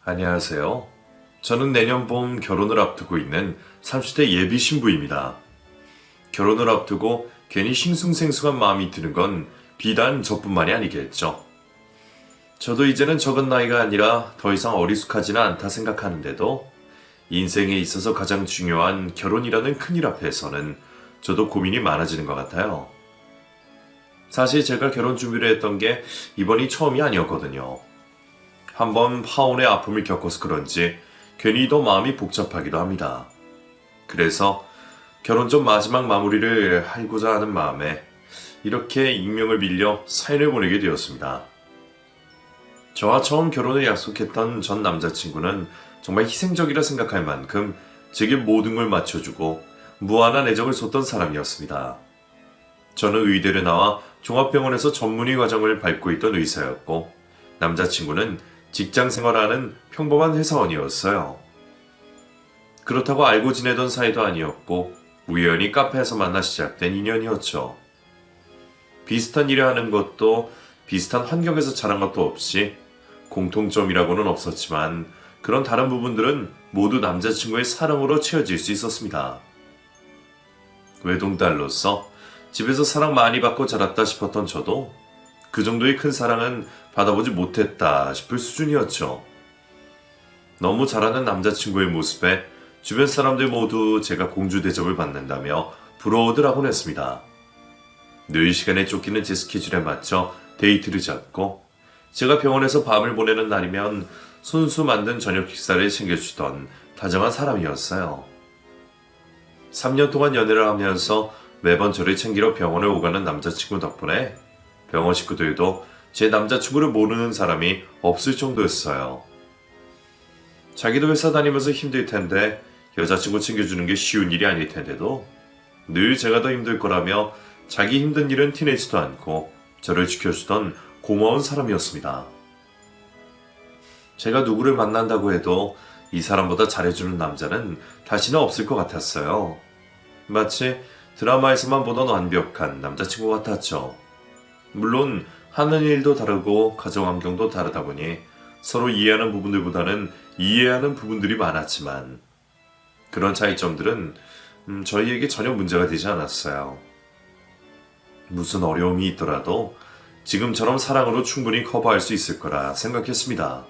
안녕하세요. 저는 내년 봄 결혼을 앞두고 있는 30대 예비 신부입니다. 결혼을 앞두고 괜히 싱숭생숭한 마음이 드는 건 비단 저뿐만이 아니겠죠. 저도 이제는 적은 나이가 아니라 더 이상 어리숙하지는 않다 생각하는데도 인생에 있어서 가장 중요한 결혼이라는 큰일 앞에서는 저도 고민이 많아지는 것 같아요. 사실 제가 결혼 준비를 했던 게 이번이 처음이 아니었거든요. 한번 파혼의 아픔을 겪어서 그런지 괜히 더 마음이 복잡하기도 합니다. 그래서 결혼 전 마지막 마무리를 하고자 하는 마음에 이렇게 익명을 빌려 사연을 보내게 되었습니다. 저와 처음 결혼을 약속했던 전 남자친구는 정말 희생적이라 생각할 만큼 제게 모든 걸 맞춰주고 무한한 애정을 쏟던 사람이었습니다. 저는 의대를 나와 종합병원에서 전문의 과정을 밟고 있던 의사였고 남자친구는 직장 생활하는 평범한 회사원이었어요. 그렇다고 알고 지내던 사이도 아니었고 우연히 카페에서 만나 시작된 인연이었죠. 비슷한 일을 하는 것도 비슷한 환경에서 자란 것도 없이 공통점이라고는 없었지만 그런 다른 부분들은 모두 남자친구의 사랑으로 채워질 수 있었습니다. 외동딸로서 집에서 사랑 많이 받고 자랐다 싶었던 저도 그 정도의 큰 사랑은 받아보지 못했다 싶을 수준이었죠. 너무 잘하는 남자친구의 모습에 주변 사람들 모두 제가 공주 대접을 받는다며 부러워들 했습니다. 늘 시간에 쫓기는 제 스케줄에 맞춰 데이트를 잡고 제가 병원에서 밤을 보내는 날이면 손수 만든 저녁 식사를 챙겨주던 다정한 사람이었어요. 3년 동안 연애를 하면서 매번 저를 챙기러 병원에 오가는 남자친구 덕분에 병원 식구들도 제 남자친구를 모르는 사람이 없을 정도였어요. 자기도 회사 다니면서 힘들 텐데 여자친구 챙겨주는 게 쉬운 일이 아닐 텐데도 늘 제가 더 힘들 거라며 자기 힘든 일은 티내지도 않고 저를 지켜주던 고마운 사람이었습니다. 제가 누구를 만난다고 해도 이 사람보다 잘해주는 남자는 다시는 없을 것 같았어요. 마치 드라마에서만 보던 완벽한 남자친구 같았죠. 물론 하는 일도 다르고 가정 환경도 다르다 보니 서로 이해하는 부분들보다는 이해하는 부분들이 많았지만 그런 차이점들은 저희에게 전혀 문제가 되지 않았어요. 무슨 어려움이 있더라도 지금처럼 사랑으로 충분히 커버할 수 있을 거라 생각했습니다.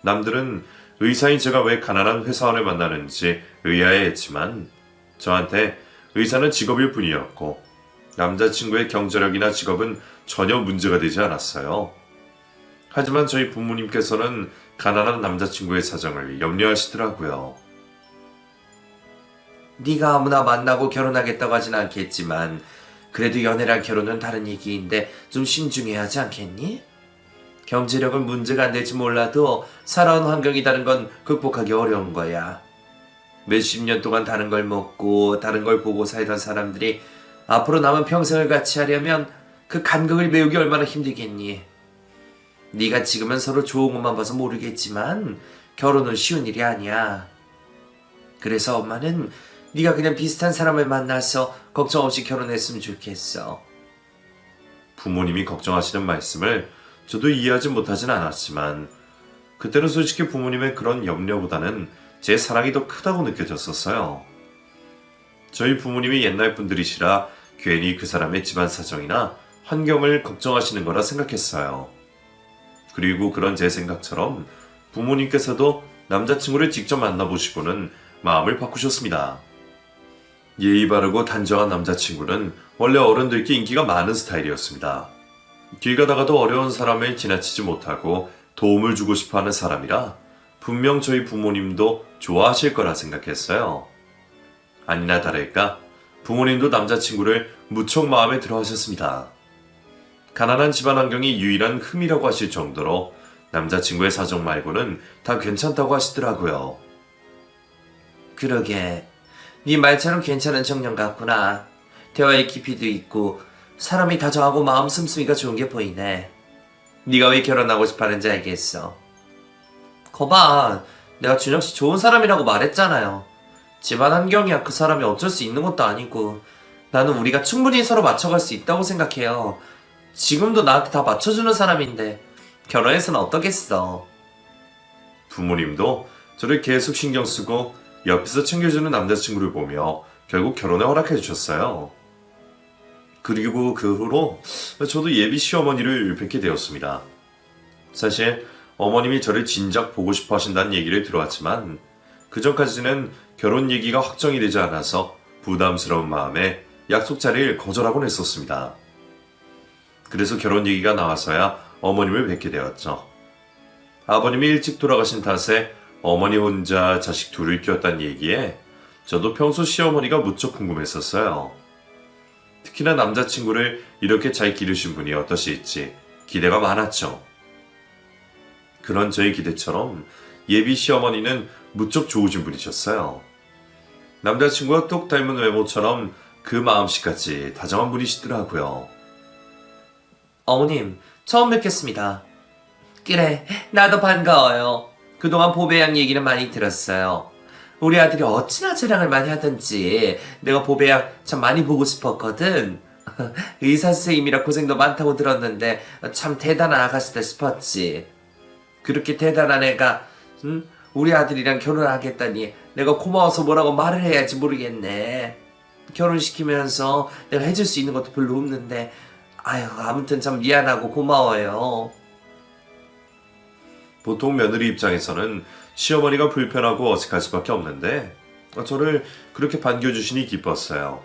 남들은 의사인 제가 왜 가난한 회사원을 만나는지 의아해했지만 저한테 의사는 직업일 뿐이었고 남자친구의 경제력이나 직업은 전혀 문제가 되지 않았어요. 하지만 저희 부모님께서는 가난한 남자친구의 사정을 염려하시더라고요. 네가 아무나 만나고 결혼하겠다고 하진 않겠지만 그래도 연애랑 결혼은 다른 얘기인데 좀 신중해야 하지 않겠니? 경제력은 문제가 안 될지 몰라도 살아온 환경이 다른 건 극복하기 어려운 거야. 몇십 년 동안 다른 걸 먹고 다른 걸 보고 살던 사람들이 앞으로 남은 평생을 같이 하려면 그 간극을 메우기 얼마나 힘들겠니? 네가 지금은 서로 좋은 것만 봐서 모르겠지만 결혼은 쉬운 일이 아니야. 그래서 엄마는 네가 그냥 비슷한 사람을 만나서 걱정 없이 결혼했으면 좋겠어. 부모님이 걱정하시는 말씀을 저도 이해하지 못하진 않았지만 그때는 솔직히 부모님의 그런 염려보다는 제 사랑이 더 크다고 느껴졌었어요. 저희 부모님이 옛날 분들이시라 괜히 그 사람의 집안 사정이나 환경을 걱정하시는 거라 생각했어요. 그리고 그런 제 생각처럼 부모님께서도 남자친구를 직접 만나보시고는 마음을 바꾸셨습니다. 예의 바르고 단정한 남자친구는 원래 어른들께 인기가 많은 스타일이었습니다. 길 가다가도 어려운 사람을 지나치지 못하고 도움을 주고 싶어하는 사람이라 분명 저희 부모님도 좋아하실 거라 생각했어요. 아니나 다를까 부모님도 남자친구를 무척 마음에 들어 하셨습니다. 가난한 집안 환경이 유일한 흠이라고 하실 정도로 남자친구의 사정 말고는 다 괜찮다고 하시더라고요. 그러게 네 말처럼 괜찮은 청년 같구나. 대화의 깊이도 있고 사람이 다정하고 마음 씀씀이가 좋은 게 보이네. 네가 왜 결혼하고 싶어하는지 알겠어. 거봐, 내가 준혁씨 좋은 사람이라고 말했잖아요. 집안 환경이야 그 사람이 어쩔 수 있는 것도 아니고 나는 우리가 충분히 서로 맞춰갈 수 있다고 생각해요. 지금도 나한테 다 맞춰주는 사람인데 결혼해서는 어떠겠어. 부모님도 저를 계속 신경 쓰고 옆에서 챙겨주는 남자친구를 보며 결국 결혼에 허락해 주셨어요. 그리고 그 후로 저도 예비 시어머니를 뵙게 되었습니다. 사실 어머님이 저를 진작 보고 싶어 하신다는 얘기를 들어왔지만 그 전까지는 결혼 얘기가 확정이 되지 않아서 부담스러운 마음에 약속 자리를 거절하곤 했었습니다. 그래서 결혼 얘기가 나와서야 어머님을 뵙게 되었죠. 아버님이 일찍 돌아가신 탓에 어머니 혼자 자식 둘을 키웠다는 얘기에 저도 평소 시어머니가 무척 궁금했었어요. 특히나 남자친구를 이렇게 잘 기르신 분이 어떠실지 기대가 많았죠. 그런 저의 기대처럼 예비 시어머니는 무척 좋으신 분이셨어요. 남자친구와 똑 닮은 외모처럼 그 마음씨까지 다정한 분이시더라고요. 어머님, 처음 뵙겠습니다. 그래, 나도 반가워요. 그동안 보배양 얘기는 많이 들었어요. 우리 아들이 어찌나 자랑을 많이 하던지 내가 보배양 참 많이 보고 싶었거든. 의사 선생님이라 고생도 많다고 들었는데 참 대단한 아가씨다 싶었지. 그렇게 대단한 애가 우리 아들이랑 결혼하겠다니 내가 고마워서 뭐라고 말을 해야지 모르겠네. 결혼시키면서 내가 해줄 수 있는 것도 별로 없는데 아유, 아무튼 참 미안하고 고마워요. 보통 며느리 입장에서는 시어머니가 불편하고 어색할 수밖에 없는데 저를 그렇게 반겨주시니 기뻤어요.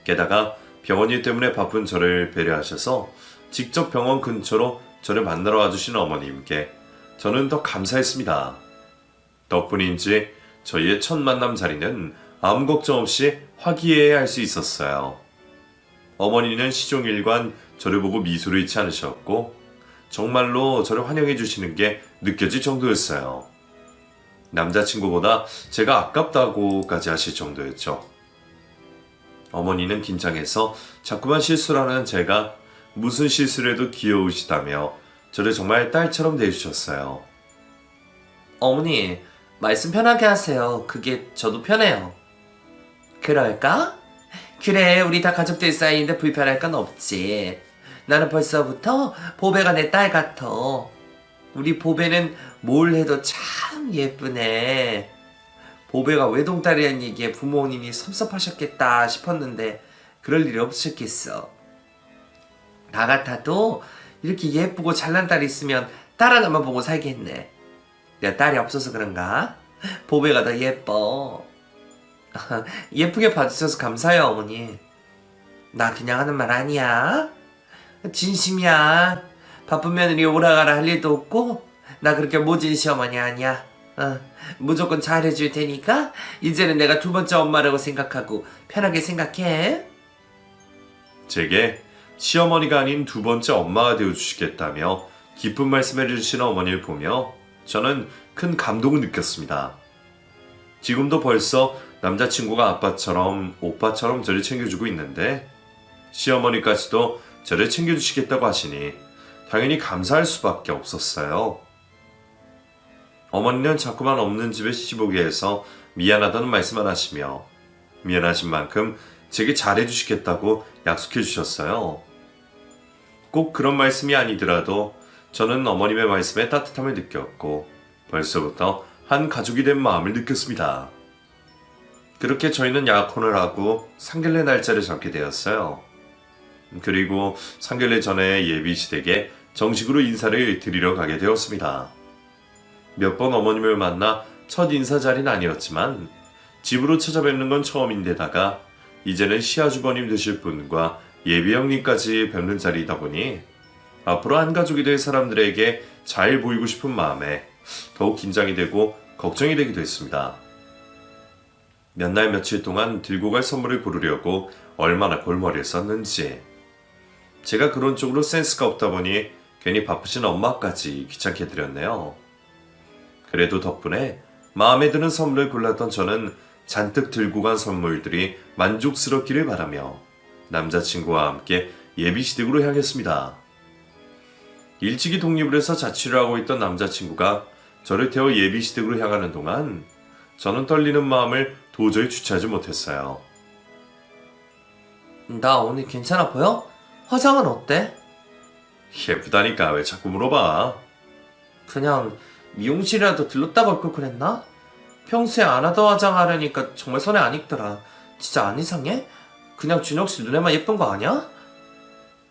게다가 병원 일 때문에 바쁜 저를 배려하셔서 직접 병원 근처로 저를 만나러 와주신 어머님께 저는 더 감사했습니다. 덕분인지 저희의 첫 만남 자리는 아무 걱정 없이 화기애애할 수 있었어요. 어머니는 시종일관 저를 보고 미소를 잃지 않으셨고 정말로 저를 환영해 주시는 게 느껴질 정도였어요. 남자친구보다 제가 아깝다고까지 하실 정도였죠. 어머니는 긴장해서 자꾸만 실수를 하는 제가 무슨 실수를 해도 귀여우시다며 저를 정말 딸처럼 대해주셨어요. 어머니, 말씀 편하게 하세요. 그게 저도 편해요. 그럴까? 그래, 우리 다 가족들 사이인데 불편할 건 없지. 나는 벌써부터 보배가 내 딸 같아. 우리 보배는 뭘 해도 참 예쁘네. 보배가 외동딸이라는 얘기에 부모님이 섭섭하셨겠다 싶었는데 그럴 일이 없었겠어. 나 같아도 이렇게 예쁘고 잘난 딸이 있으면 딸 하나만 보고 살겠네. 내가 딸이 없어서 그런가? 보배가 더 예뻐. 예쁘게 봐주셔서 감사해요, 어머니. 나 그냥 하는 말 아니야. 진심이야. 바쁜 며느리 오라가라 할 일도 없고 나 그렇게 모진 시어머니 아니야. 무조건 잘해줄 테니까 이제는 내가 두 번째 엄마라고 생각하고 편하게 생각해. 제게 시어머니가 아닌 두 번째 엄마가 되어주시겠다며 기쁜 말씀을 해주시는 어머니를 보며 저는 큰 감동을 느꼈습니다. 지금도 벌써 남자친구가 아빠처럼 오빠처럼 저를 챙겨주고 있는데 시어머니까지도 저를 챙겨주시겠다고 하시니 당연히 감사할 수밖에 없었어요. 어머니는 자꾸만 없는 집에 시집오게 해서 미안하다는 말씀만 하시며 미안하신 만큼 제게 잘해주시겠다고 약속해 주셨어요. 꼭 그런 말씀이 아니더라도 저는 어머님의 말씀에 따뜻함을 느꼈고 벌써부터 한 가족이 된 마음을 느꼈습니다. 그렇게 저희는 약혼을 하고 상견례 날짜를 잡게 되었어요. 그리고 상견례 전에 예비 시댁에 정식으로 인사를 드리러 가게 되었습니다. 몇 번 어머님을 만나 첫 인사 자리는 아니었지만 집으로 찾아뵙는 건 처음인데다가 이제는 시아주버님 되실 분과 예비 형님까지 뵙는 자리이다 보니 앞으로 한 가족이 될 사람들에게 잘 보이고 싶은 마음에 더욱 긴장이 되고 걱정이 되기도 했습니다. 몇 날 며칠 동안 들고 갈 선물을 고르려고 얼마나 골머리를 썼는지. 제가 그런 쪽으로 센스가 없다 보니 괜히 바쁘신 엄마까지 귀찮게 해드렸네요. 그래도 덕분에 마음에 드는 선물을 골랐던 저는 잔뜩 들고 간 선물들이 만족스럽기를 바라며 남자친구와 함께 예비시댁으로 향했습니다. 일찍이 독립을 해서 자취를 하고 있던 남자친구가 저를 태워 예비시댁으로 향하는 동안 저는 떨리는 마음을 도저히 주체하지 못했어요. 나 오늘 괜찮아 보여? 화장은 어때? 예쁘다니까 왜 자꾸 물어봐. 그냥 미용실이라도 들렀다 갈 걸 그랬나? 평소에 안 하던 화장하려니까 정말 손에 안 익더라. 진짜 안 이상해? 그냥 준혁씨 눈에만 예쁜 거 아니야?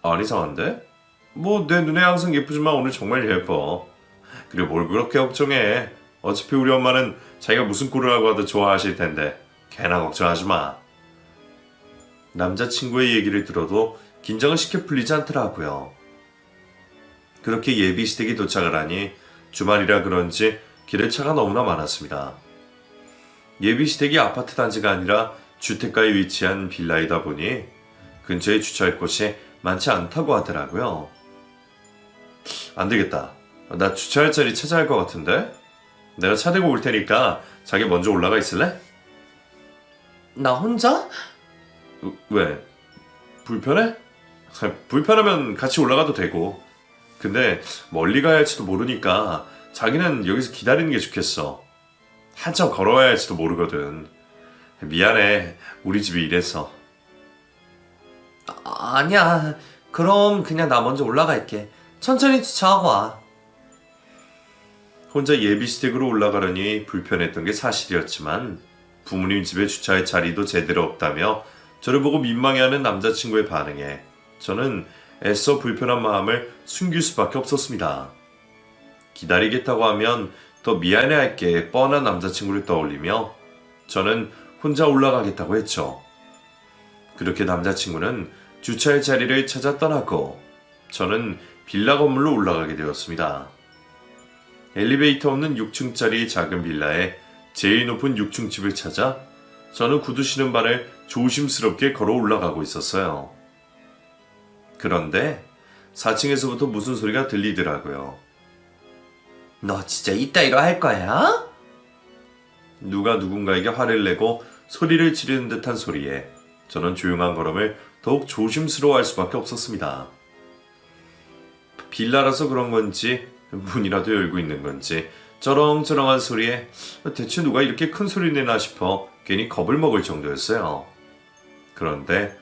안 이상한데? 뭐 내 눈에 항상 예쁘지만 오늘 정말 예뻐. 그리고 뭘 그렇게 걱정해. 어차피 우리 엄마는 자기가 무슨 꼴을 하고 와도 좋아하실 텐데 걔나 걱정하지 마. 남자친구의 얘기를 들어도 긴장을 쉽게 풀리지 않더라고요. 그렇게 예비 시댁이 도착을 하니 주말이라 그런지 길에 차가 너무나 많았습니다. 예비 시댁이 아파트 단지가 아니라 주택가에 위치한 빌라이다 보니 근처에 주차할 곳이 많지 않다고 하더라고요. 안 되겠다. 나 주차할 자리 찾아야 할 것 같은데? 내가 차 대고 올 테니까 자기 먼저 올라가 있을래? 나 혼자? 왜? 불편해? 불편하면 같이 올라가도 되고. 근데 멀리 가야 할지도 모르니까 자기는 여기서 기다리는 게 좋겠어. 한참 걸어야 할지도 모르거든. 미안해. 우리 집이 이래서. 아니야. 그럼 그냥 나 먼저 올라갈게. 천천히 주차하고 와. 혼자 예비시댁으로 올라가려니 불편했던 게 사실이었지만 부모님 집에 주차할 자리도 제대로 없다며 저를 보고 민망해하는 남자친구의 반응에 저는 애써 불편한 마음을 숨길 수밖에 없었습니다. 기다리겠다고 하면 더 미안해할 게 뻔한 남자친구를 떠올리며 저는 혼자 올라가겠다고 했죠. 그렇게 남자친구는 주차할 자리를 찾아 떠났고 저는 빌라 건물로 올라가게 되었습니다. 엘리베이터 없는 6층짜리 작은 빌라에 제일 높은 6층 집을 찾아 저는 구두 신은 발을 조심스럽게 걸어 올라가고 있었어요. 그런데 4층에서부터 무슨 소리가 들리더라고요. 너 진짜 이따위로 할 거야? 누가 누군가에게 화를 내고 소리를 지르는 듯한 소리에 저는 조용한 걸음을 더욱 조심스러워할 수밖에 없었습니다. 빌라라서 그런 건지 문이라도 열고 있는 건지 쩌렁쩌렁한 소리에 대체 누가 이렇게 큰 소리 내나 싶어 괜히 겁을 먹을 정도였어요. 그런데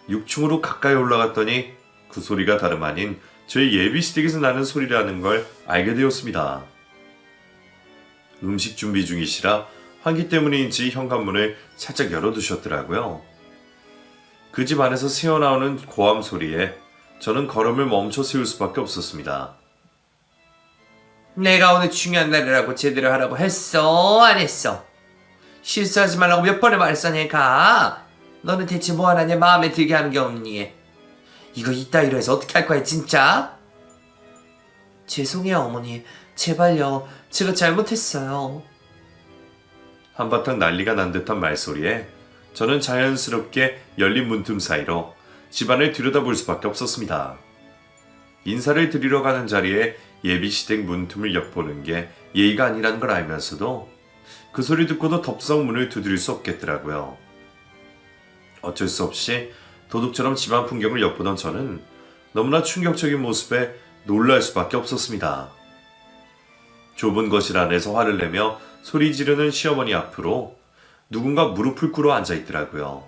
6층으로 가까이 올라갔더니 그 소리가 다름 아닌 저희 예비시댁에서 나는 소리라는 걸 알게 되었습니다. 음식 준비 중이시라 환기 때문인지 현관문을 살짝 열어두셨더라고요. 그 집 안에서 새어나오는 고함 소리에 저는 걸음을 멈춰 세울 수밖에 없었습니다. 내가 오늘 중요한 날이라고 제대로 하라고 했어? 안 했어? 실수하지 말라고 몇 번을 말했어 내가. 너는 대체 뭐 하나냐 마음에 들게 하는 게 없니? 이거 이따위로 해서 어떻게 할 거야 진짜? 죄송해요 어머니. 제발요. 제가 잘못했어요. 한바탕 난리가 난 듯한 말소리에 저는 자연스럽게 열린 문틈 사이로 집안을 들여다볼 수밖에 없었습니다. 인사를 드리러 가는 자리에 예비시댁 문틈을 엿보는 게 예의가 아니라는 걸 알면서도 그 소리 듣고도 덥석 문을 두드릴 수 없겠더라고요. 어쩔 수 없이 도둑처럼 집안 풍경을 엿보던 저는 너무나 충격적인 모습에 놀랄 수밖에 없었습니다. 좁은 거실 안에서 화를 내며 소리 지르는 시어머니 앞으로 누군가 무릎을 꿇어 앉아있더라고요.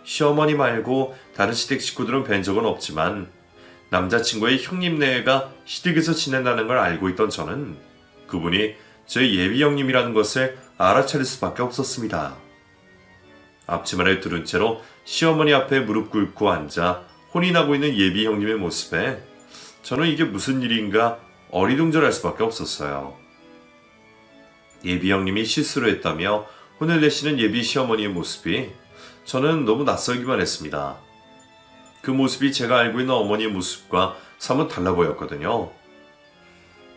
시어머니 말고 다른 시댁 식구들은 뵌 적은 없지만 남자친구의 형님네가 시댁에서 지낸다는 걸 알고 있던 저는 그분이 저희 예비 형님이라는 것을 알아차릴 수밖에 없었습니다. 앞치마를 두른 채로 시어머니 앞에 무릎 꿇고 앉아 혼이 나고 있는 예비 형님의 모습에 저는 이게 무슨 일인가 어리둥절할 수밖에 없었어요. 예비 형님이 실수를 했다며 혼을 내시는 예비 시어머니의 모습이 저는 너무 낯설기만 했습니다. 그 모습이 제가 알고 있는 어머니의 모습과 사뭇 달라 보였거든요.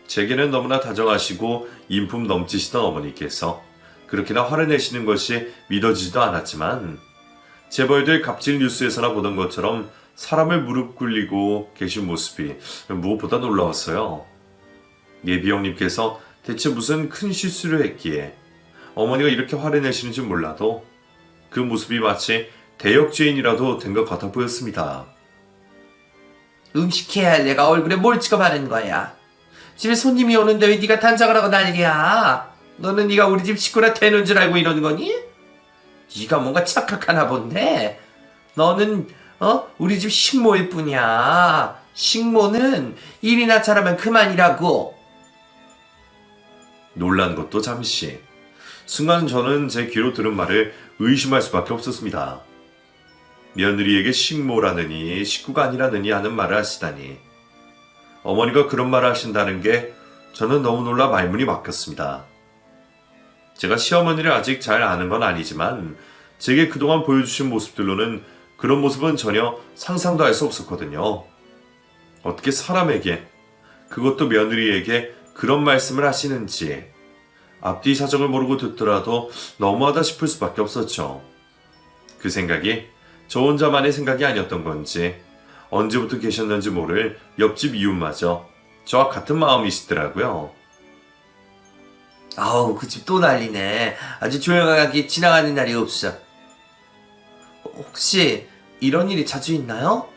제게는 너무나 다정하시고 인품 넘치시던 어머니께서 그렇게나 화를 내시는 것이 믿어지지도 않았지만 재벌들 갑질 뉴스에서나 보던 것처럼 사람을 무릎 꿇리고 계신 모습이 무엇보다 놀라웠어요. 예비 형님께서 대체 무슨 큰 실수를 했기에 어머니가 이렇게 화를 내시는지 몰라도 그 모습이 마치 대역죄인이라도 된 것 같아 보였습니다. 음식해야 할 내가 얼굴에 뭘 찍어 바른 거야? 집에 손님이 오는데 왜 네가 단장을 하고 난리야? 너는 네가 우리 집 식구라 되는 줄 알고 이러는 거니? 네가 뭔가 착각하나 본데 너는 우리 집 식모일 뿐이야. 식모는 일이나 잘하면 그만이라고. 놀란 것도 잠시. 순간 저는 제 귀로 들은 말을 의심할 수밖에 없었습니다. 며느리에게 식모라느니 식구가 아니라느니 하는 말을 하시다니. 어머니가 그런 말을 하신다는 게 저는 너무 놀라 말문이 막혔습니다. 제가 시어머니를 아직 잘 아는 건 아니지만 제게 그동안 보여주신 모습들로는 그런 모습은 전혀 상상도 할 수 없었거든요. 어떻게 사람에게, 그것도 며느리에게 그런 말씀을 하시는지 앞뒤 사정을 모르고 듣더라도 너무하다 싶을 수밖에 없었죠. 그 생각이 저 혼자만의 생각이 아니었던 건지 언제부터 계셨는지 모를 옆집 이웃마저 저와 같은 마음이시더라고요. 아우, 그 집 또 난리네. 아주 조용하게 지나가는 날이 없어. 혹시 이런 일이 자주 있나요?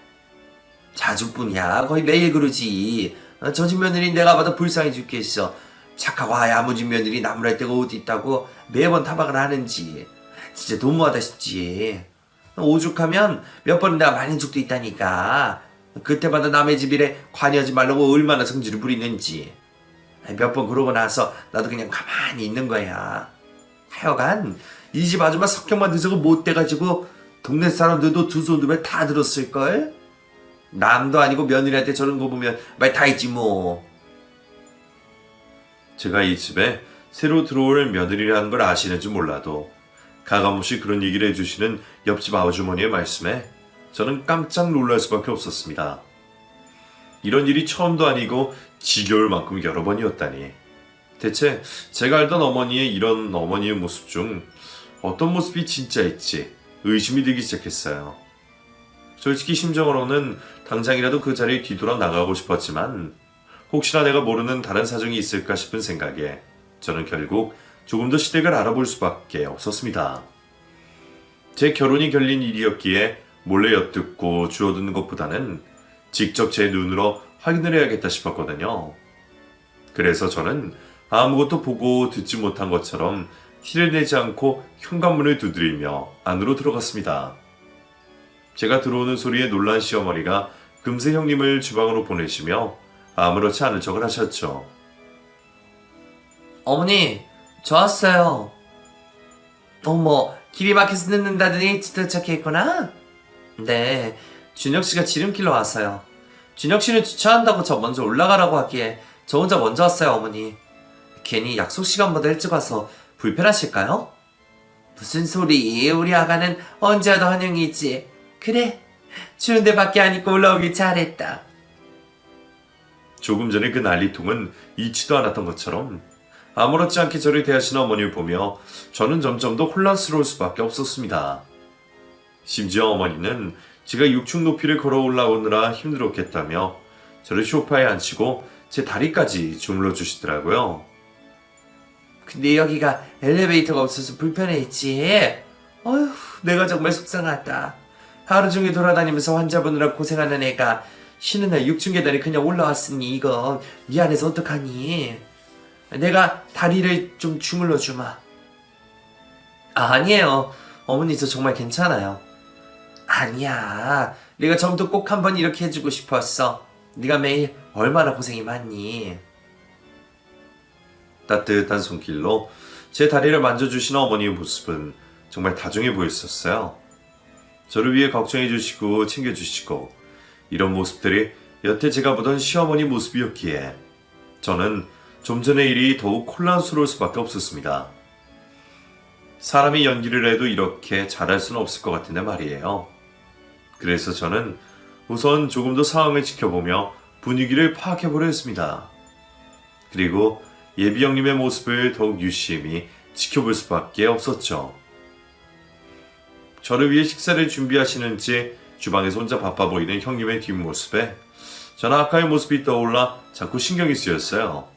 자주뿐이야. 거의 매일 그러지. 저 집 며느리 내가 봐도 불쌍해 죽겠어. 착하고 야무진 며느리 나무랄 데가 어디 있다고 매번 타박을 하는지. 진짜 너무하다 싶지. 오죽하면 몇 번은 내가 말린 적도 있다니까. 그때마다 남의 집일에 관여하지 말라고 얼마나 성질을 부리는지. 몇 번 그러고 나서 나도 그냥 가만히 있는 거야. 하여간 이 집 아줌마 성격만 드서고 못돼가지고 동네 사람들도 두 손 두 배 다 들었을걸? 남도 아니고 며느리한테 저런 거 보면 말 다 있지 뭐. 제가 이 집에 새로 들어올 며느리라는 걸 아시는지 몰라도 가감없이 그런 얘기를 해주시는 옆집 아주머니의 말씀에 저는 깜짝 놀랄 수밖에 없었습니다. 이런 일이 처음도 아니고 지겨울 만큼 여러 번이었다니. 대체 제가 알던 어머니의 이런 어머니의 모습 중 어떤 모습이 진짜일지 의심이 들기 시작했어요. 솔직히 심정으로는 당장이라도 그 자리에 뒤돌아 나가고 싶었지만 혹시나 내가 모르는 다른 사정이 있을까 싶은 생각에 저는 결국 조금 더 시댁을 알아볼 수밖에 없었습니다. 제 결혼이 결린 일이었기에 몰래 엿듣고 주워듣는 것보다는 직접 제 눈으로 확인을 해야겠다 싶었거든요. 그래서 저는 아무것도 보고 듣지 못한 것처럼 티를 내지 않고 현관문을 두드리며 안으로 들어갔습니다. 제가 들어오는 소리에 놀란 시어머니가 금세 형님을 주방으로 보내시며 아무렇지 않은 척을 하셨죠. 어머니, 저 왔어요. 어머, 길이 막혀서 늦는다더니 도착했구나? 네, 준혁씨가 지름길로 왔어요. 준혁씨는 주차한다고 저 먼저 올라가라고 하기에 저 혼자 먼저 왔어요, 어머니. 괜히 약속 시간보다 일찍 와서 불편하실까요? 무슨 소리, 우리 아가는 언제 와도 환영이지. 그래, 추운데 밖에 안 입고 올라오길 잘했다. 조금 전에 그 난리통은 잊지도 않았던 것처럼 아무렇지 않게 저를 대하시는 어머니를 보며 저는 점점 더 혼란스러울 수밖에 없었습니다. 심지어 어머니는 제가 6층 높이를 걸어 올라오느라 힘들었겠다며 저를 소파에 앉히고 제 다리까지 주물러 주시더라고요. 근데 여기가 엘리베이터가 없어서 불편했지. 어휴, 내가 정말 속상하다. 하루 종일 돌아다니면서 환자 보느라 고생하는 애가 쉬는 날 6층 계단에 그냥 올라왔으니 이건 미안해서 어떡하니. 내가 다리를 좀 주물러 주마. 아니에요. 어머니 저 정말 괜찮아요. 아니야. 내가 처음부터 꼭 한번 이렇게 해주고 싶었어. 네가 매일 얼마나 고생이 많니. 따뜻한 손길로 제 다리를 만져주시는 어머니의 모습은 정말 다정해 보였었어요. 저를 위해 걱정해 주시고 챙겨주시고 이런 모습들이 여태 제가 보던 시어머니 모습이었기에 저는 좀 전의 일이 더욱 혼란스러울 수밖에 없었습니다. 사람이 연기를 해도 이렇게 잘할 수는 없을 것 같은데 말이에요. 그래서 저는 우선 조금 더 상황을 지켜보며 분위기를 파악해보려 했습니다. 그리고 예비 형님의 모습을 더욱 유심히 지켜볼 수밖에 없었죠. 저를 위해 식사를 준비하시는지 주방에서 혼자 바빠 보이는 형님의 뒷모습에 저는 아까의 모습이 떠올라 자꾸 신경이 쓰였어요.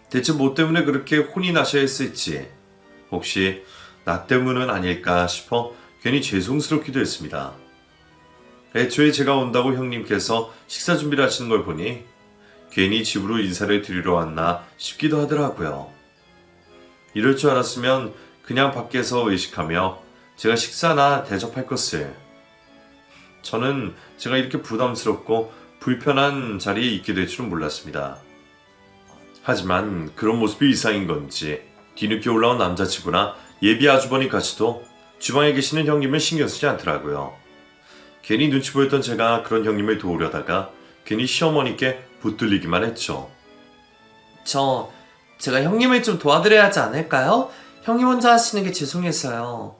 대체 뭐 때문에 그렇게 혼이 나셔야 했을지 혹시 나 때문은 아닐까 싶어 괜히 죄송스럽기도 했습니다. 애초에 제가 온다고 형님께서 식사 준비를 하시는 걸 보니 괜히 집으로 인사를 드리러 왔나 싶기도 하더라고요. 이럴 줄 알았으면 그냥 밖에서 외식하며 제가 식사나 대접할 것을. 저는 제가 이렇게 부담스럽고 불편한 자리에 있게 될 줄은 몰랐습니다. 하지만 그런 모습이 이상인 건지 뒤늦게 올라온 남자친구나 예비 아주버니까지도 주방에 계시는 형님을 신경 쓰지 않더라고요. 괜히 눈치 보였던 제가 그런 형님을 도우려다가 괜히 시어머니께 붙들리기만 했죠. 제가 형님을 좀 도와드려야 하지 않을까요? 형님 혼자 하시는 게 죄송해서요.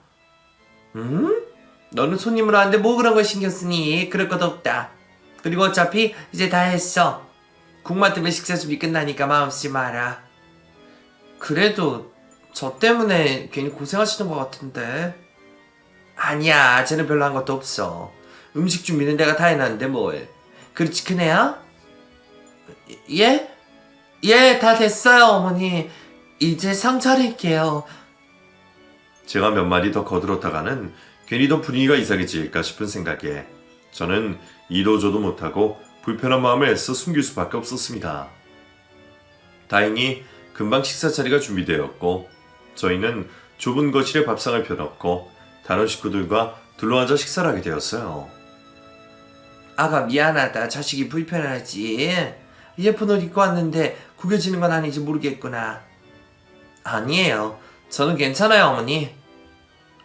너는 손님으로 하는데 뭐 그런 걸 신경 쓰니? 그럴 것도 없다. 그리고 어차피 이제 다 했어. 국만 뜨면 식사 준비 끝나니까 마음 쓰지 마라. 그래도 저 때문에 괜히 고생하시는 것 같은데. 아니야, 쟤는 별로 한 것도 없어. 음식 준비는 내가 다 해놨는데 뭘. 그렇지 큰애야? 예? 예, 다 됐어요 어머니. 이제 상 차릴게요. 제가 몇 마디 더 거들었다가는 괜히 더 분위기가 이상해질까 싶은 생각에 저는 이도저도 못하고 불편한 마음을 애써 숨길 수밖에 없었습니다. 다행히 금방 식사 자리가 준비되었고 저희는 좁은 거실에 밥상을 펴놓고 다른 식구들과 둘러앉아 식사를 하게 되었어요. 아가 미안하다. 자식이 불편하지. 예쁜 옷 입고 왔는데 구겨지는 건 아닌지 모르겠구나. 아니에요. 저는 괜찮아요 어머니.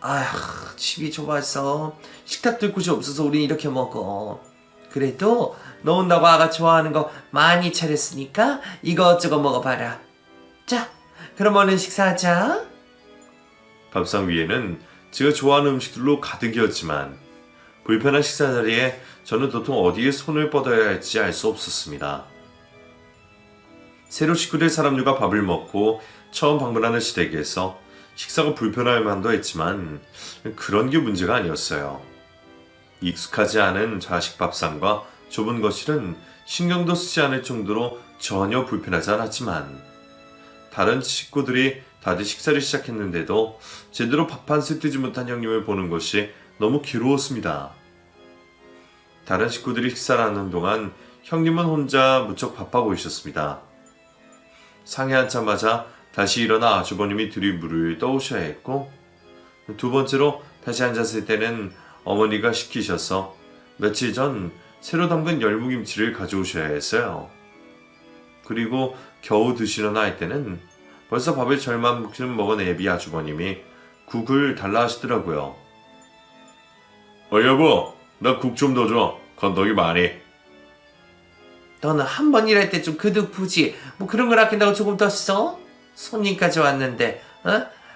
아휴, 집이 좁아서 식탁 들 곳이 없어서 우린 이렇게 먹어. 그래도 너 온다고 아가 좋아하는 거 많이 차렸으니까 이것저것 먹어봐라. 자, 그럼 얼른 식사하자. 밥상 위에는 제가 좋아하는 음식들로 가득이었지만 불편한 식사 자리에 저는 도통 어디에 손을 뻗어야 할지 알 수 없었습니다. 새로 식구될 사람들과 밥을 먹고 처음 방문하는 시댁에서 식사가 불편할 만도 했지만 그런 게 문제가 아니었어요. 익숙하지 않은 좌식 밥상과 좁은 거실은 신경도 쓰지 않을 정도로 전혀 불편하지 않았지만 다른 식구들이 다들 식사를 시작했는데도 제대로 밥 한 술 뜨지 못한 형님을 보는 것이 너무 괴로웠습니다. 다른 식구들이 식사를 하는 동안 형님은 혼자 무척 바빠 보이셨습니다. 상에 앉자마자 다시 일어나 아주버님이 들이물을 떠오셔야 했고 두 번째로 다시 앉았을 때는 어머니가 시키셔서 며칠 전 새로 담근 열무김치를 가져오셔야 했어요. 그리고 겨우 드시려나 할 때는 벌써 밥을 절반쯤 먹은 애비 아주버님이 국을 달라 하시더라고요. 여보, 나 국 좀 더 줘. 건더기 많이. 너는 한 번 일할 때 좀 그득부지. 뭐 그런 걸 아낀다고 조금 더 써? 손님까지 왔는데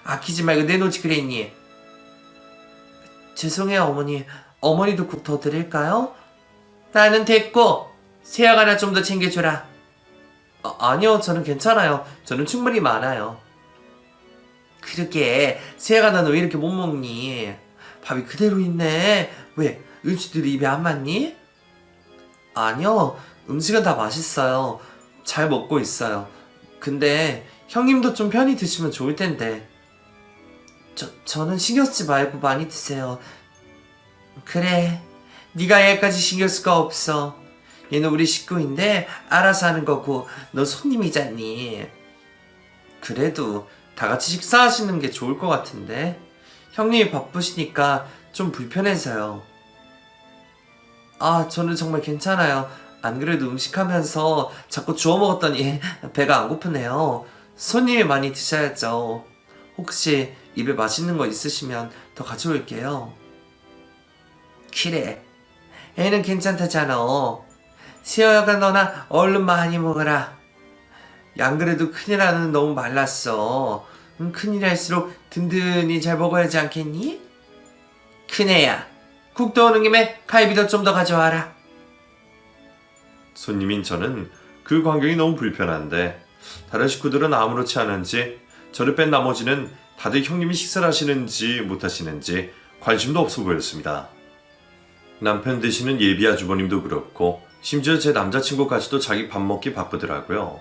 아끼지 말고 내놓지 그랬니? 죄송해요 어머니. 어머니도 국 더 드릴까요? 나는 됐고 새약 하나 좀 더 챙겨줘라. 아니요, 저는 괜찮아요. 저는 충분히 많아요. 그러게 새약 하나는 왜 이렇게 못 먹니? 밥이 그대로 있네. 왜 음식들이 입에 안 맞니? 아니요, 음식은 다 맛있어요. 잘 먹고 있어요. 근데 형님도 좀 편히 드시면 좋을 텐데. 저는 신경 쓰지 말고 많이 드세요. 그래, 네가 얘까지 신경 쓸 거 없어. 얘는 우리 식구인데 알아서 하는 거고 너 손님이잖니. 그래도 다 같이 식사하시는 게 좋을 것 같은데. 형님이 바쁘시니까 좀 불편해서요. 저는 정말 괜찮아요. 안 그래도 음식하면서 자꾸 주워 먹었더니 배가 안 고프네요. 손님이 많이 드셔야죠. 혹시 입에 맛있는 거 있으시면 더 가져올게요. 그래, 애는 괜찮다잖아. 시어가 너나 얼른 많이 먹어라. 안 그래도 큰일아는 너무 말랐어. 큰일할수록 든든히 잘 먹어야지 않겠니? 큰애야, 국도 오는 김에 갈비도 좀 더 가져와라. 손님인 저는 그 광경이 너무 불편한데 다른 식구들은 아무렇지 않은지 저를 뺀 나머지는 다들 형님이 식사를 하시는지 못하시는지 관심도 없어 보였습니다. 남편 되시는 예비 아주버님도 그렇고 심지어 제 남자친구까지도 자기 밥 먹기 바쁘더라고요.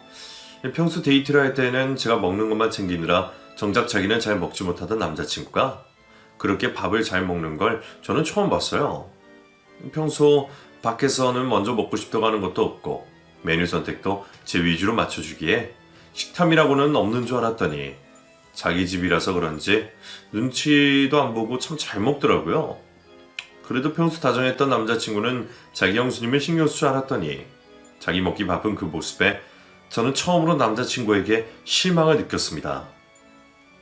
평소 데이트를 할 때는 제가 먹는 것만 챙기느라 정작 자기는 잘 먹지 못하던 남자친구가 그렇게 밥을 잘 먹는 걸 저는 처음 봤어요. 평소 밖에서는 먼저 먹고 싶다고 하는 것도 없고 메뉴 선택도 제 위주로 맞춰주기에 식탐이라고는 없는 줄 알았더니 자기 집이라서 그런지 눈치도 안 보고 참 잘 먹더라고요. 그래도 평소 다정했던 남자친구는 자기 형수님을 신경 쓸 줄 알았더니 자기 먹기 바쁜 그 모습에 저는 처음으로 남자친구에게 실망을 느꼈습니다.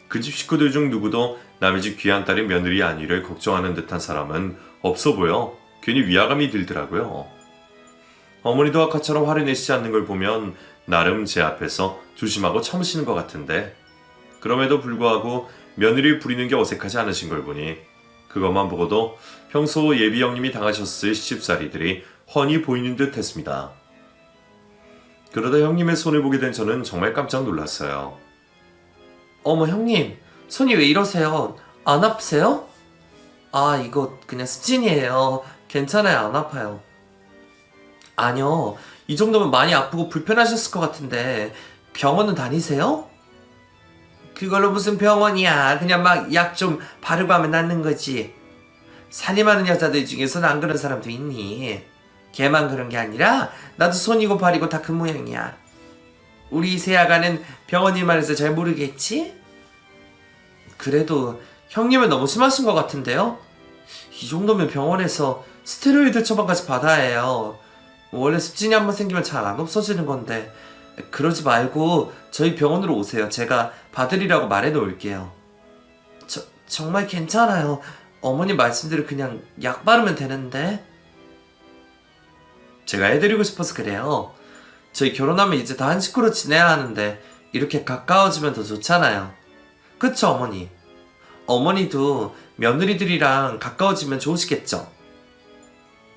그 집 식구들 중 누구도 남의 집 귀한 딸의 며느리 아니를 걱정하는 듯한 사람은 없어 보여 괜히 위화감이 들더라고요. 어머니도 아까처럼 화를 내시지 않는 걸 보면 나름 제 앞에서 조심하고 참으시는 것 같은데 그럼에도 불구하고 며느리를 부리는 게 어색하지 않으신 걸 보니 그것만 보고도 평소 예비 형님이 당하셨을 시집살이들이 훤히 보이는 듯 했습니다. 그러다 형님의 손을 보게 된 저는 정말 깜짝 놀랐어요. 어머 형님, 손이 왜 이러세요? 안 아프세요? 아 이거 그냥 습진이에요. 괜찮아요, 안 아파요. 아니요, 이 정도면 많이 아프고 불편하셨을 것 같은데 병원은 다니세요? 그걸로 무슨 병원이야. 그냥 막 약 좀 바르고 하면 낫는 거지. 살림하는 여자들 중에서는 안 그런 사람도 있니? 걔만 그런 게 아니라 나도 손이고 발이고 다 그 모양이야. 우리 세아가는 병원 일만 해서 잘 모르겠지? 그래도 형님은 너무 심하신 것 같은데요? 이 정도면 병원에서 스테로이드 처방까지 받아야 해요. 원래 습진이 한번 생기면 잘 안 없어지는 건데 그러지 말고 저희 병원으로 오세요. 제가 받으리라고 말해 놓을게요. 정말 괜찮아요. 어머니 말씀대로 그냥 약 바르면 되는데. 제가 해드리고 싶어서 그래요. 저희 결혼하면 이제 다 한 식구로 지내야 하는데 이렇게 가까워지면 더 좋잖아요. 그쵸 어머니? 어머니도 며느리들이랑 가까워지면 좋으시겠죠?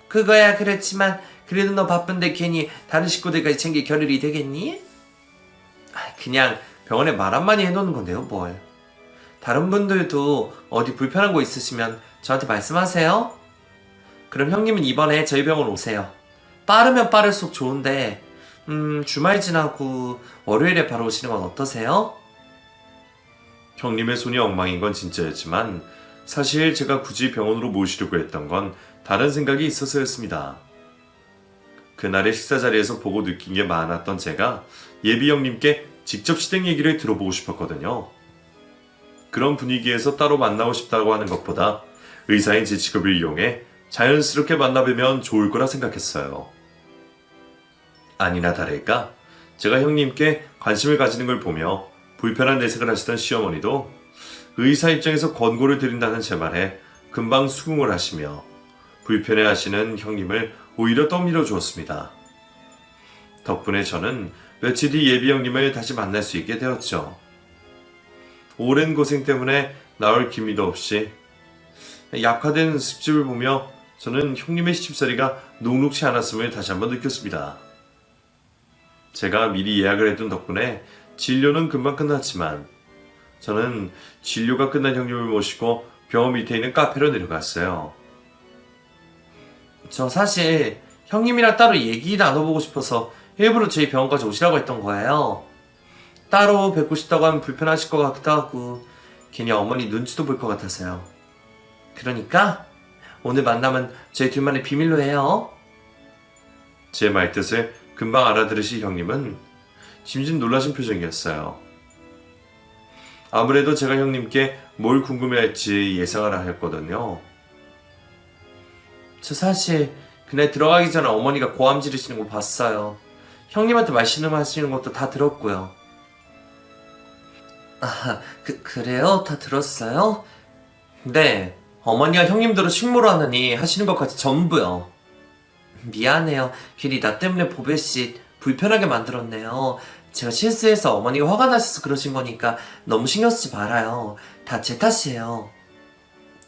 그거야 그렇지만 그래도 너 바쁜데 괜히 다른 식구들까지 챙길 겨를이 되겠니? 그냥 병원에 말 한마디 해놓는 건데요 뭘. 다른 분들도 어디 불편한 거 있으시면 저한테 말씀하세요. 그럼 형님은 이번에 저희 병원 오세요. 빠르면 빠를수록 좋은데 주말 지나고 월요일에 바로 오시는 건 어떠세요? 형님의 손이 엉망인 건 진짜였지만 사실 제가 굳이 병원으로 모시려고 했던 건 다른 생각이 있어서였습니다. 그날의 식사 자리에서 보고 느낀 게 많았던 제가 예비 형님께 직접 시댁 얘기를 들어보고 싶었거든요. 그런 분위기에서 따로 만나고 싶다고 하는 것보다 의사인 제 직업을 이용해 자연스럽게 만나뵈면 좋을 거라 생각했어요. 아니나 다를까 제가 형님께 관심을 가지는 걸 보며 불편한 내색을 하시던 시어머니도 의사 입장에서 권고를 드린다는 제 말에 금방 수긍을 하시며 불편해하시는 형님을 오히려 떠밀어 주었습니다. 덕분에 저는 며칠 뒤 예비 형님을 다시 만날 수 있게 되었죠. 오랜 고생 때문에 나올 기미도 없이 약화된 습집을 보며 저는 형님의 시집살이가 녹록치 않았음을 다시 한번 느꼈습니다. 제가 미리 예약을 해둔 덕분에 진료는 금방 끝났지만 저는 진료가 끝난 형님을 모시고 병원 밑에 있는 카페로 내려갔어요. 저 사실 형님이랑 따로 얘기 나눠보고 싶어서 일부러 저희 병원까지 오시라고 했던 거예요. 따로 뵙고 싶다고 하면 불편하실 것 같기도 하고 괜히 어머니 눈치도 볼 것 같아서요. 그러니까 오늘 만남은 저희 둘만의 비밀로 해요. 제 말뜻을 금방 알아들으실 형님은 짐짓 놀라신 표정이었어요. 아무래도 제가 형님께 뭘 궁금해할지 예상을 하였거든요. 저 사실 그날 들어가기 전에 어머니가 고함 지르시는 거 봤어요. 형님한테 말씀하시는 것도 다 들었고요. 아, 그래요? 다 들었어요? 네, 어머니가 형님대로 식모로 하느니 하시는 것까지 전부요. 미안해요. 괜히 나 때문에 보배씨 불편하게 만들었네요. 제가 실수해서 어머니가 화가 나셔서 그러신 거니까 너무 신경 쓰지 말아요. 다 제 탓이에요.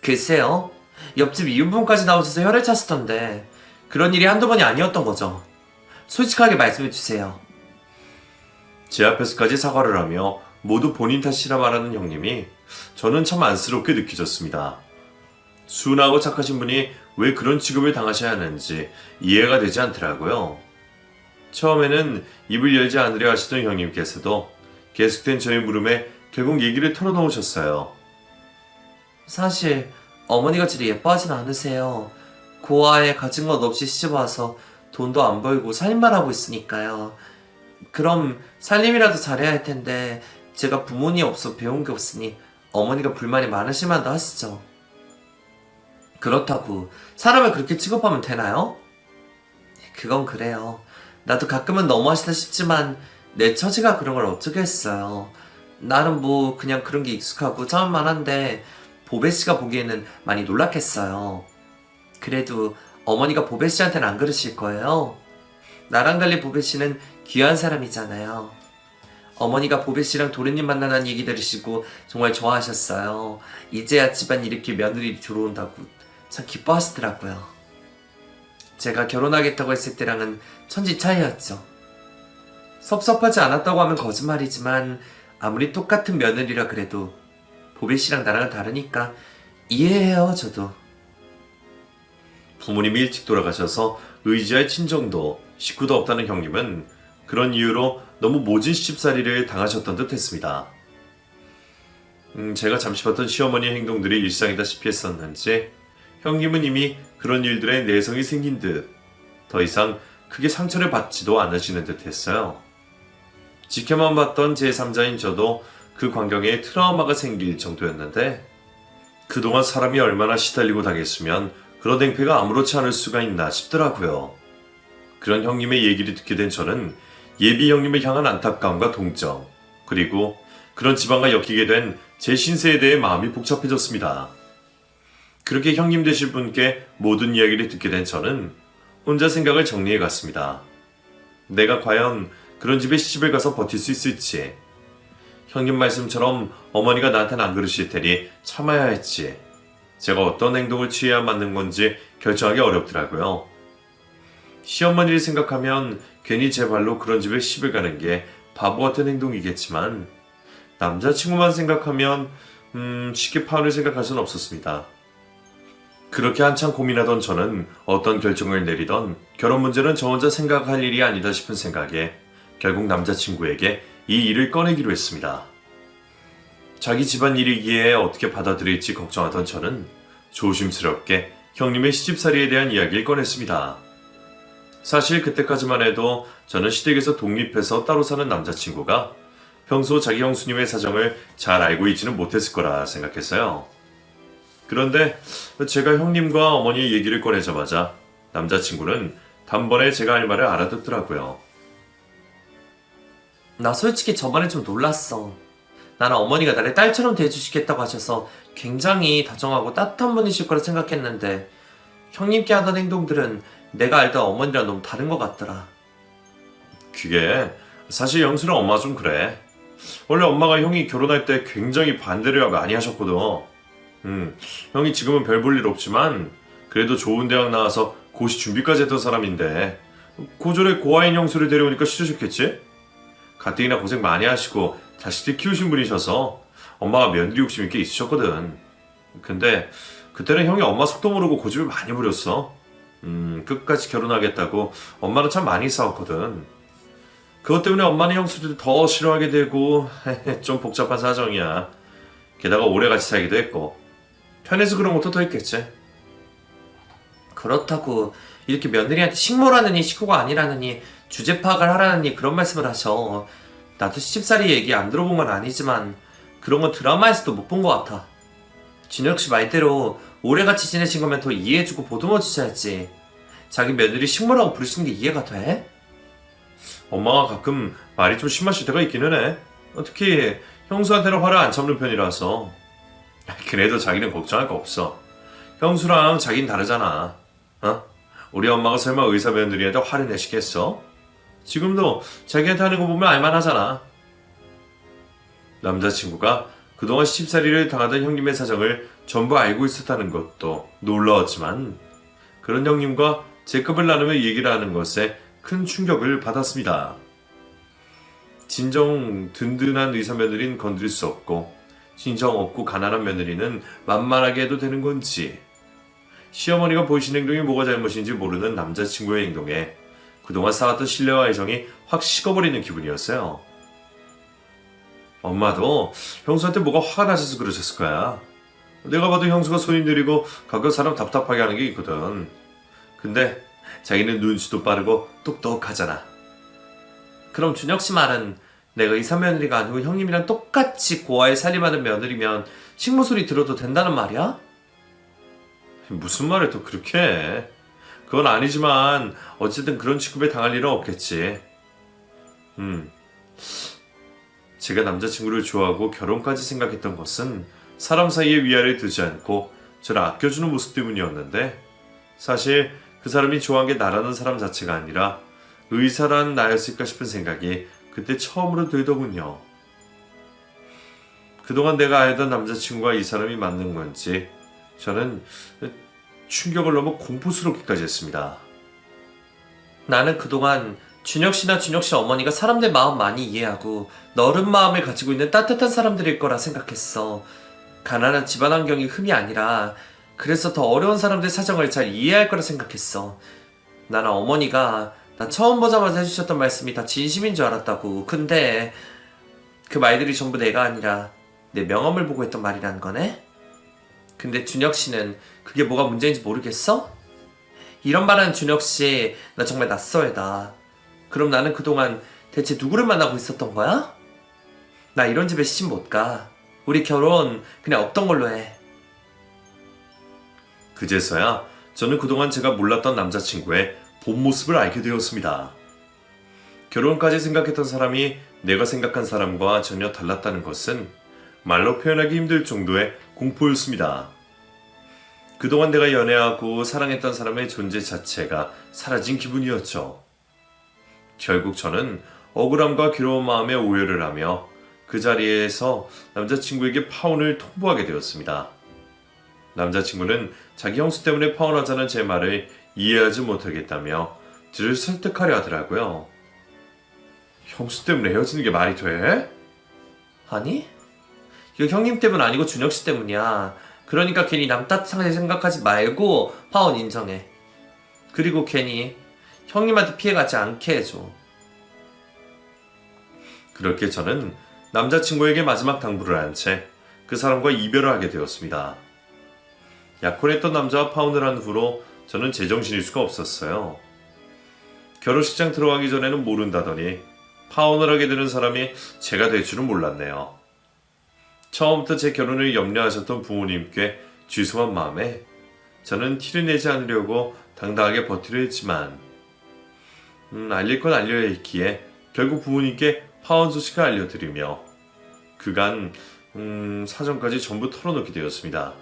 글쎄요. 옆집 이웃분까지 나오셔서 혈을 차시던데 그런 일이 한두 번이 아니었던 거죠. 솔직하게 말씀해 주세요. 제 앞에서까지 사과를 하며 모두 본인 탓이라 말하는 형님이 저는 참 안쓰럽게 느껴졌습니다. 순하고 착하신 분이 왜 그런 취급을 당하셔야 하는지 이해가 되지 않더라고요. 처음에는 입을 열지 않으려 하시던 형님께서도 계속된 저의 물음에 결국 얘기를 털어놓으셨어요. 사실 어머니가 저를 예뻐하진 않으세요. 고아에 가진 것 없이 시집와서 돈도 안 벌고 살림만 하고 있으니까요. 그럼 살림이라도 잘해야 할 텐데 제가 부모님 없어 배운 게 없으니 어머니가 불만이 많으실 만도 하시죠. 그렇다고 사람을 그렇게 취급하면 되나요? 그건 그래요. 나도 가끔은 너무하시다 싶지만 내 처지가 그런 걸 어쩌겠어요. 나는 뭐 그냥 그런 게 익숙하고 참을만 한데 보배 씨가 보기에는 많이 놀랐겠어요. 그래도 어머니가 보배 씨한테는 안 그러실 거예요. 나랑 달리 보배 씨는 귀한 사람이잖아요. 어머니가 보배 씨랑 도련님 만나는 얘기 들으시고 정말 좋아하셨어요. 이제야 집안 이렇게 며느리 들어온다고 참 기뻐하시더라고요. 제가 결혼하겠다고 했을 때랑은 천지 차이였죠. 섭섭하지 않았다고 하면 거짓말이지만 아무리 똑같은 며느리라 그래도 보배 씨랑 나랑은 다르니까 이해해요, 저도. 부모님이 일찍 돌아가셔서 의지할 친정도 식구도 없다는 형님은 그런 이유로 너무 모진 시집살이를 당하셨던 듯 했습니다. 제가 잠시 봤던 시어머니의 행동들이 일상이다시피 했었는지 형님은 이미 그런 일들에 내성이 생긴 듯 더 이상 크게 상처를 받지도 않으시는 듯 했어요. 지켜만 봤던 제3자인 저도 그 광경에 트라우마가 생길 정도였는데 그동안 사람이 얼마나 시달리고 당했으면 그런 행패가 아무렇지 않을 수가 있나 싶더라고요. 그런 형님의 얘기를 듣게 된 저는 예비 형님을 향한 안타까움과 동정, 그리고 그런 지방과 엮이게 된 제 신세에 대해 마음이 복잡해졌습니다. 그렇게 형님 되실 분께 모든 이야기를 듣게 된 저는 혼자 생각을 정리해 갔습니다. 내가 과연 그런 집에 시집을 가서 버틸 수 있을지, 형님 말씀처럼 어머니가 나한테는 안 그러실 테니 참아야 할지, 제가 어떤 행동을 취해야 맞는 건지 결정하기 어렵더라고요. 시어머니를 생각하면 괜히 제 발로 그런 집에 시집을 가는 게 바보 같은 행동이겠지만 남자친구만 생각하면 쉽게 파혼을 생각할 수는 없었습니다. 그렇게 한참 고민하던 저는 어떤 결정을 내리던 결혼 문제는 저 혼자 생각할 일이 아니다 싶은 생각에 결국 남자친구에게 이 일을 꺼내기로 했습니다. 자기 집안 일이기에 어떻게 받아들일지 걱정하던 저는 조심스럽게 형님의 시집살이에 대한 이야기를 꺼냈습니다. 사실 그때까지만 해도 저는 시댁에서 독립해서 따로 사는 남자친구가 평소 자기 형수님의 사정을 잘 알고 있지는 못했을 거라 생각했어요. 그런데 제가 형님과 어머니의 얘기를 꺼내자마자 남자친구는 단번에 제가 할 말을 알아듣더라고요. 나 솔직히 저번에 좀 놀랐어. 나는 어머니가 나를 딸처럼 대해주시겠다고 하셔서 굉장히 다정하고 따뜻한 분이실 거라 생각했는데 형님께 하던 행동들은 내가 알던 어머니랑 너무 다른 것 같더라. 그게 사실 영수는 엄마 좀 그래. 원래 엄마가 형이 결혼할 때 굉장히 반대를 많이 하셨거든. 형이 지금은 별 볼 일 없지만 그래도 좋은 대학 나와서 고시 준비까지 했던 사람인데 고졸의 고아인 형수를 데려오니까 싫으셨겠지? 가뜩이나 고생 많이 하시고 자식들 키우신 분이셔서 엄마가 며느리 욕심이 꽤 있으셨거든. 근데 그때는 형이 엄마 속도 모르고 고집을 많이 부렸어. 끝까지 결혼하겠다고 엄마는 참 많이 싸웠거든. 그것 때문에 엄마는 형수를 더 싫어하게 되고 좀 복잡한 사정이야. 게다가 오래 같이 살기도 했고 편해서 그런 것도 더 있겠지. 그렇다고 이렇게 며느리한테 식모라느니 식구가 아니라느니 주제 파악을 하라느니 그런 말씀을 하셔. 나도 시집살이 얘기 안 들어본 건 아니지만 그런 건 드라마에서도 못 본 것 같아. 진혁 씨 말대로 오래 같이 지내신 거면 더 이해해주고 보듬어 주셔야지. 자기 며느리 식모라고 부르시는 게 이해가 돼? 엄마가 가끔 말이 좀 심하실 때가 있기는 해. 특히 형수한테는 화를 안 참는 편이라서. 그래도 자기는 걱정할 거 없어. 형수랑 자긴 다르잖아. 우리 엄마가 설마 의사 며느리한테 화를 내시겠어? 지금도 자기한테 하는 거 보면 알만하잖아. 남자친구가 그동안 시집살이를 당하던 형님의 사정을 전부 알고 있었다는 것도 놀라웠지만 그런 형님과 제 급을 나누며 얘기를 하는 것에 큰 충격을 받았습니다. 진정 든든한 의사 며느리는 건드릴 수 없고 진정 없고 가난한 며느리는 만만하게 해도 되는 건지, 시어머니가 보이신 행동이 뭐가 잘못인지 모르는 남자친구의 행동에 그동안 쌓았던 신뢰와 애정이 확 식어버리는 기분이었어요. 엄마도 형수한테 뭐가 화가 나셔서 그러셨을 거야. 내가 봐도 형수가 손이 느리고 가끔 사람 답답하게 하는 게 있거든. 근데 자기는 눈치도 빠르고 똑똑하잖아. 그럼 준혁 씨 말은 내가 의사 며느리가 아니고 형님이랑 똑같이 고아에 살림하는 며느리면 식모 소리 들어도 된다는 말이야? 무슨 말을 또 그렇게 해. 그건 아니지만 어쨌든 그런 취급에 당할 일은 없겠지. 제가 남자친구를 좋아하고 결혼까지 생각했던 것은 사람 사이에 위아래 두지 않고 저를 아껴주는 모습 때문이었는데, 사실 그 사람이 좋아한 게 나라는 사람 자체가 아니라 의사란 나였을까 싶은 생각이 그때 처음으로 들더군요. 그동안 내가 알던 남자친구가 이 사람이 맞는 건지 저는 충격을 넘어 공포스럽기까지 했습니다. 나는 그동안 준혁 씨나 준혁 씨 어머니가 사람들 마음 많이 이해하고 너른 마음을 가지고 있는 따뜻한 사람들일 거라 생각했어. 가난한 집안 환경이 흠이 아니라 그래서 더 어려운 사람들 사정을 잘 이해할 거라 생각했어. 나는 어머니가 나 처음 보자마자 해주셨던 말씀이 다 진심인 줄 알았다고. 근데 그 말들이 전부 내가 아니라 내 명함을 보고 했던 말이라는 거네? 근데 준혁 씨는 그게 뭐가 문제인지 모르겠어? 이런 말하는 준혁 씨, 나 정말 낯설다. 그럼 나는 그동안 대체 누구를 만나고 있었던 거야? 나 이런 집에 시집 못 가. 우리 결혼 그냥 없던 걸로 해. 그제서야 저는 그동안 제가 몰랐던 남자친구의 본 모습을 알게 되었습니다. 결혼까지 생각했던 사람이 내가 생각한 사람과 전혀 달랐다는 것은 말로 표현하기 힘들 정도의 공포였습니다. 그동안 내가 연애하고 사랑했던 사람의 존재 자체가 사라진 기분이었죠. 결국 저는 억울함과 괴로운 마음에 오열을 하며 그 자리에서 남자친구에게 파혼을 통보하게 되었습니다. 남자친구는 자기 형수 때문에 파혼하자는 제 말을 이해하지 못하겠다며 저를 설득하려 하더라고요. 형수 때문에 헤어지는 게 말이 돼? 아니? 이거 형님 때문 아니고 준혁 씨 때문이야. 그러니까 괜히 남 따뜻하게 생각하지 말고 파혼 인정해. 그리고 괜히 형님한테 피해가지 않게 해줘. 그렇게 저는 남자친구에게 마지막 당부를 한 채 그 사람과 이별을 하게 되었습니다. 약혼했던 남자와 파혼을 한 후로 저는 제정신일 수가 없었어요. 결혼식장 들어가기 전에는 모른다더니 파혼을 하게 되는 사람이 제가 될 줄은 몰랐네요. 처음부터 제 결혼을 염려하셨던 부모님께 죄송한 마음에 저는 티를 내지 않으려고 당당하게 버티려 했지만 알릴 건 알려야 했기에 결국 부모님께 파혼 소식을 알려드리며 그간 사정까지 전부 털어놓게 되었습니다.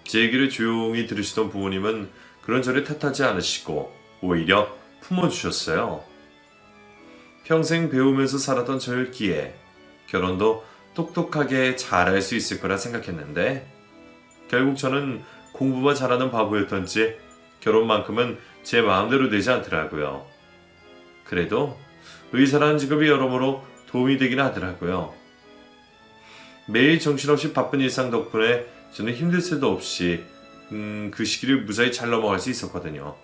제 얘기를 조용히 들으시던 부모님은 그런 저를 탓하지 않으시고 오히려 품어주셨어요. 평생 배우면서 살았던 저였기에 결혼도 똑똑하게 잘할 수 있을 거라 생각했는데 결국 저는 공부만 잘하는 바보였던지 결혼만큼은 제 마음대로 되지 않더라고요. 그래도 의사라는 직업이 여러모로 도움이 되긴 하더라고요. 매일 정신없이 바쁜 일상 덕분에 저는 힘들 새도 없이 그 시기를 무사히 잘 넘어갈 수 있었거든요.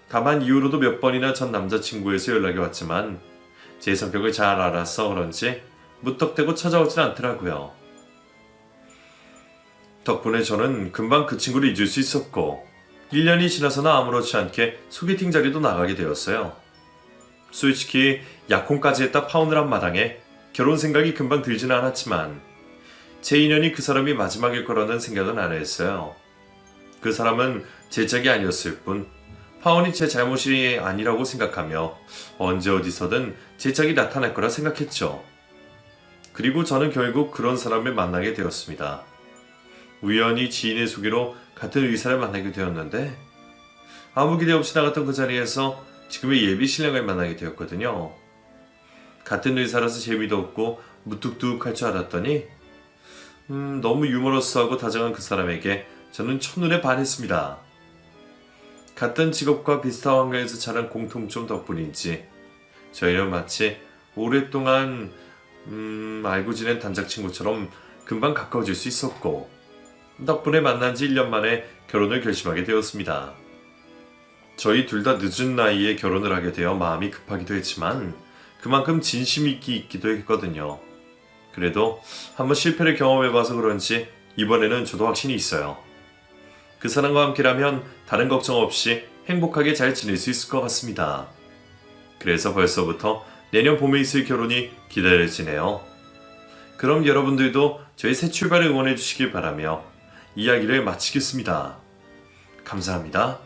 다만 이후로도 몇 번이나 전 남자친구에서 연락이 왔지만 제 성격을 잘 알아서 그런지 무턱대고 찾아오진 않더라고요. 덕분에 저는 금방 그 친구를 잊을 수 있었고 1년이 지나서나 아무렇지 않게 소개팅 자리도 나가게 되었어요. 솔직히 약혼까지 했다 파혼을 한 마당에 결혼 생각이 금방 들지는 않았지만 제 인연이 그 사람이 마지막일 거라는 생각은 안 했어요. 그 사람은 제 짝이 아니었을 뿐 파혼이 제 잘못이 아니라고 생각하며 언제 어디서든 제 짝이 나타날 거라 생각했죠. 그리고 저는 결국 그런 사람을 만나게 되었습니다. 우연히 지인의 소개로 같은 의사를 만나게 되었는데 아무 기대 없이 나갔던 그 자리에서 지금의 예비 신랑을 만나게 되었거든요. 같은 의사라서 재미도 없고 무뚝뚝할 줄 알았더니 너무 유머러스하고 다정한 그 사람에게 저는 첫눈에 반했습니다. 같은 직업과 비슷한 환경에서 자란 공통점 덕분인지 저희는 마치 오랫동안 알고 지낸 단짝 친구처럼 금방 가까워질 수 있었고 덕분에 만난 지 1년 만에 결혼을 결심하게 되었습니다. 저희 둘 다 늦은 나이에 결혼을 하게 되어 마음이 급하기도 했지만 그만큼 진심 있기도 했거든요. 그래도 한번 실패를 경험해봐서 그런지 이번에는 저도 확신이 있어요. 그 사람과 함께라면 다른 걱정 없이 행복하게 잘 지낼 수 있을 것 같습니다. 그래서 벌써부터 내년 봄에 있을 결혼이 기다려지네요. 그럼 여러분들도 저희 새 출발을 응원해 주시길 바라며 이야기를 마치겠습니다. 감사합니다.